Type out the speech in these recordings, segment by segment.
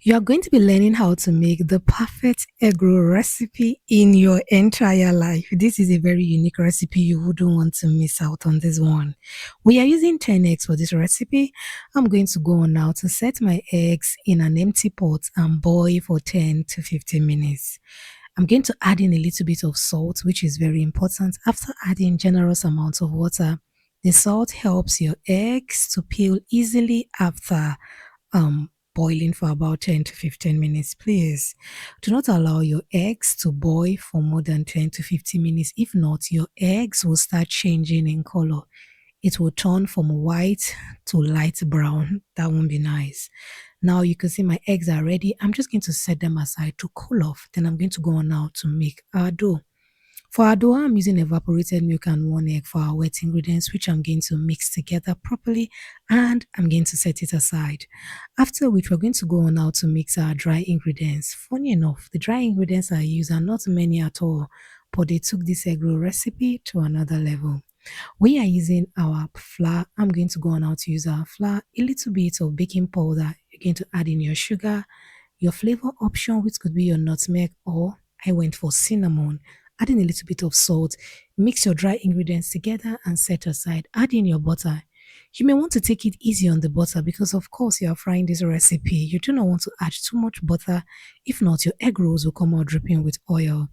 You are going to be learning how to make the perfect egg roll recipe in your entire life. This is a very unique recipe. You wouldn't want to miss out on this one. We are using 10 eggs for this recipe. I'm going to go on now to set my eggs in an empty pot and boil for 10 to 15 minutes. I'm going to add in a little bit of salt, which is very important. After adding generous amounts of water, the salt helps your eggs to peel easily after boiling for about 10 to 15 minutes. Please do not allow your eggs to boil for more than 10 to 15 minutes. If not, your eggs will start changing in color. It will turn from white to light brown. That won't be nice. Now you can see my eggs are ready. I'm just going to set them aside to cool off. Then I'm going to go on now to make our dough. For our dough, I'm using evaporated milk and 1 egg for our wet ingredients, which I'm going to mix together properly, and I'm going to set it aside. After which, we're going to go on now to mix our dry ingredients. Funny enough, the dry ingredients I use are not many at all, but they took this egg roll recipe to another level. We are using our flour. I'm going to go on now to use our flour, a little bit of baking powder. You're going to add in your sugar, your flavor option, which could be your nutmeg, or I went for cinnamon. Adding a little bit of salt, mix your dry ingredients together and set aside. Add in your butter. You may want to take it easy on the butter because of course you are frying this recipe. You do not want to add too much butter. If not, your egg rolls will come out dripping with oil.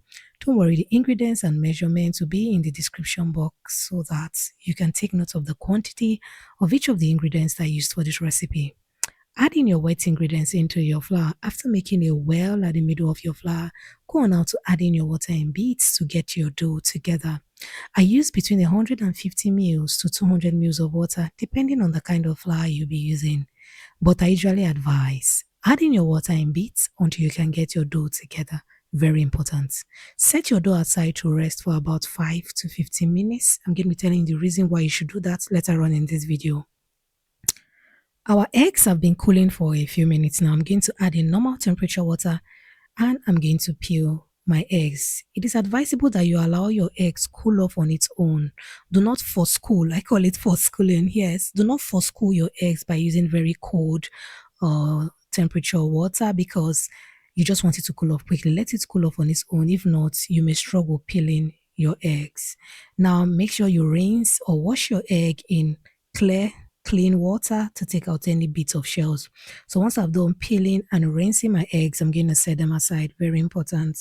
Don't worry, the ingredients and measurements will be in the description box so that you can take note of the quantity of each of the ingredients that I used for this recipe. Add in your wet ingredients into your flour. After making a well at the middle of your flour, go on now to add in your water in bits to get your dough together. I use between 150 ml to 200 ml of water depending on the kind of flour you'll be using. But I usually advise adding your water in bits until you can get your dough together. Very important. Set your dough aside to rest for about 5 to 15 minutes. I'm going to be telling you the reason why you should do that later on in this video. Our eggs have been cooling for a few minutes now. I'm going to add in normal temperature water and I'm going to peel my eggs. It is advisable that you allow your eggs cool off on its own. Do not force cool. I call it force cooling. Yes, do not force cool your eggs by using very cold temperature water because you just want it to cool off quickly. Let it cool off on its own. If not, you may struggle peeling your eggs. Now make sure you rinse or wash your egg in clean water to take out any bits of shells. So once I've done peeling and rinsing my eggs, I'm going to set them aside. Very important.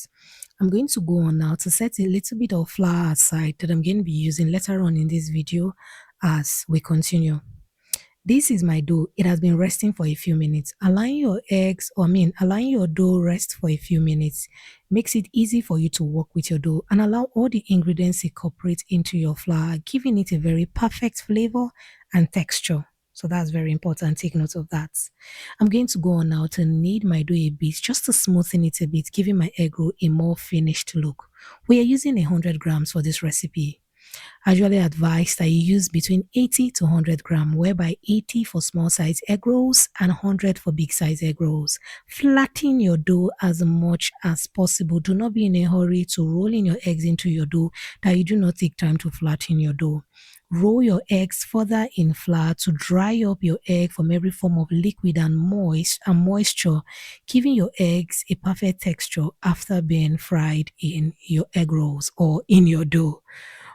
I'm going to go on now to set a little bit of flour aside that I'm going to be using later on in this video as we continue. This is my dough. It has been resting for a few minutes. Allowing your dough rest for a few minutes makes it easy for you to work with your dough and allow all the ingredients to incorporate into your flour, giving it a very perfect flavor and texture. So that's very important. Take note of that. I'm going to go on now to knead my dough a bit just to smoothen it a bit, giving my egg roll a more finished look. We are using 100 grams for this recipe. I usually advise that you use between 80 to 100 grams, whereby 80 for small size egg rolls and 100 for big size egg rolls. Flatten your dough as much as possible. Do not be in a hurry to roll in your eggs into your dough that you do not take time to flatten your dough. Roll your eggs further in flour to dry up your egg from every form of liquid and moisture, giving your eggs a perfect texture after being fried in your egg rolls or in your dough.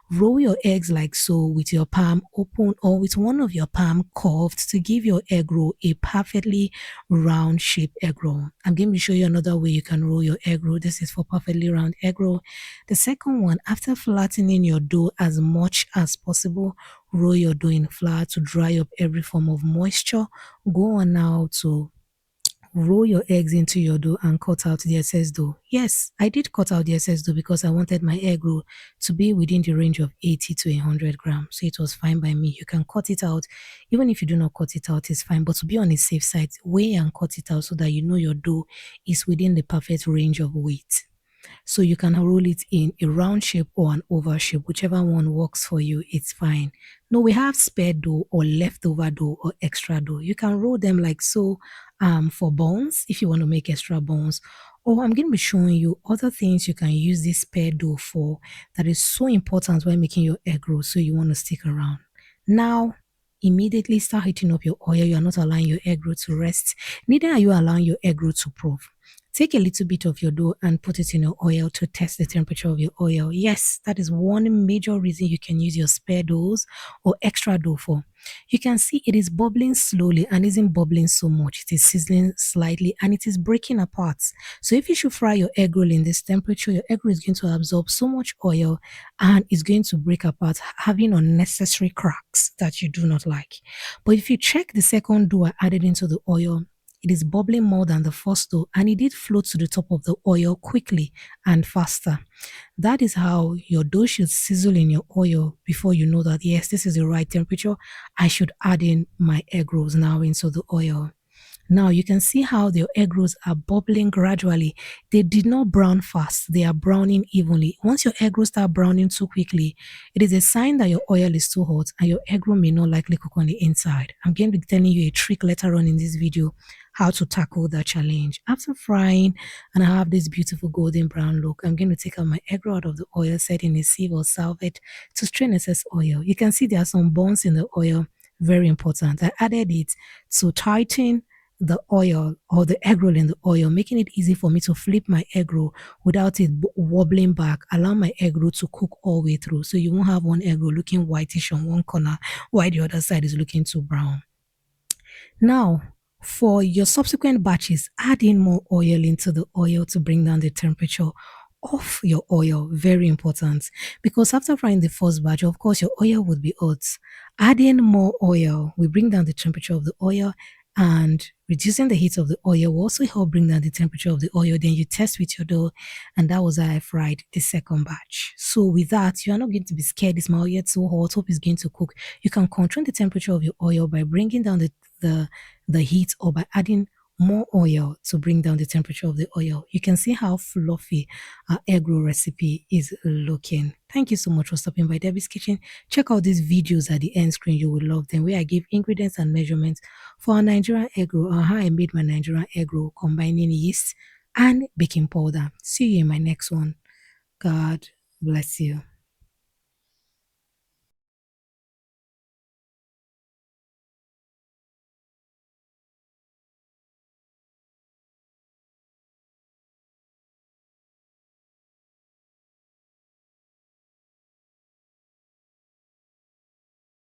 Roll your eggs like so with your palm open or with one of your palm curved to give your egg roll a perfectly round shaped egg roll. I'm going to show you another way you can roll your egg roll. This is for perfectly round egg roll. The second one, after flattening your dough as much as possible, roll your dough in flour to dry up every form of moisture. Go on now to roll your eggs into your dough and cut out the excess dough. Yes, I did cut out the excess dough because I wanted my egg roll to be within the range of 80 to 100 grams. So it was fine by me. You can cut it out. Even if you do not cut it out, it's fine. But to be on the safe side, weigh and cut it out so that you know your dough is within the perfect range of weight. So you can roll it in a round shape or an oval shape, whichever one works for you, it's fine. No, we have spare dough or leftover dough or extra dough. You can roll them like so for buns if you want to make extra buns. Or I'm going to be showing you other things you can use this spare dough for that is so important when making your egg roll, so you want to stick around. Now, immediately start heating up your oil. You are not allowing your egg roll to rest. Neither are you allowing your egg roll to prove. Take a little bit of your dough and put it in your oil to test the temperature of your oil. Yes, that is one major reason you can use your spare doughs or extra dough for. You can see it is bubbling slowly and isn't bubbling so much. It is sizzling slightly and it is breaking apart. So if you should fry your egg roll in this temperature, your egg roll is going to absorb so much oil and it's going to break apart, having unnecessary cracks that you do not like. But if you check the second dough I added into the oil, it is bubbling more than the first dough and it did float to the top of the oil quickly and faster. That is how your dough should sizzle in your oil before you know that, yes, this is the right temperature. I should add in my egg rolls now into the oil. Now you can see how the egg rolls are bubbling gradually. They did not brown fast. They are browning evenly. Once your egg rolls start browning too quickly, it is a sign that your oil is too hot and your egg roll may not likely cook on the inside. I'm going to be telling you a trick later on in this video how to tackle that challenge. After frying and I have this beautiful golden brown look, I'm going to take out my egg roll out of the oil, set in a sieve or salvet to strain excess oil. You can see there are some bones in the oil. Very important. I added it to tighten the oil or the egg roll in the oil, making it easy for me to flip my egg roll without it wobbling back. Allow my egg roll to cook all the way through, so you won't have one egg roll looking whitish on one corner while the other side is looking too brown. Now, for your subsequent batches, add in more oil into the oil to bring down the temperature of your oil. Very important, because after frying the first batch, of course, your oil would be hot. Adding more oil will bring down the temperature of the oil, and reducing the heat of the oil will also help bring down the temperature of the oil. Then you test with your dough, and that was how I fried the second batch. So with that, you are not going to be scared. Is my oil too hot? Hope it's going to cook. You can control the temperature of your oil by bringing down the heat or by adding more oil to bring down the temperature of the oil. You can see how fluffy our egg roll recipe is looking. Thank you so much for stopping by Debbie's Kitchen. Check out these videos at the end screen. You will love them, where I give ingredients and measurements for our Nigerian egg roll and how I made my Nigerian egg roll combining yeast and baking powder. See you in my next one. God bless you.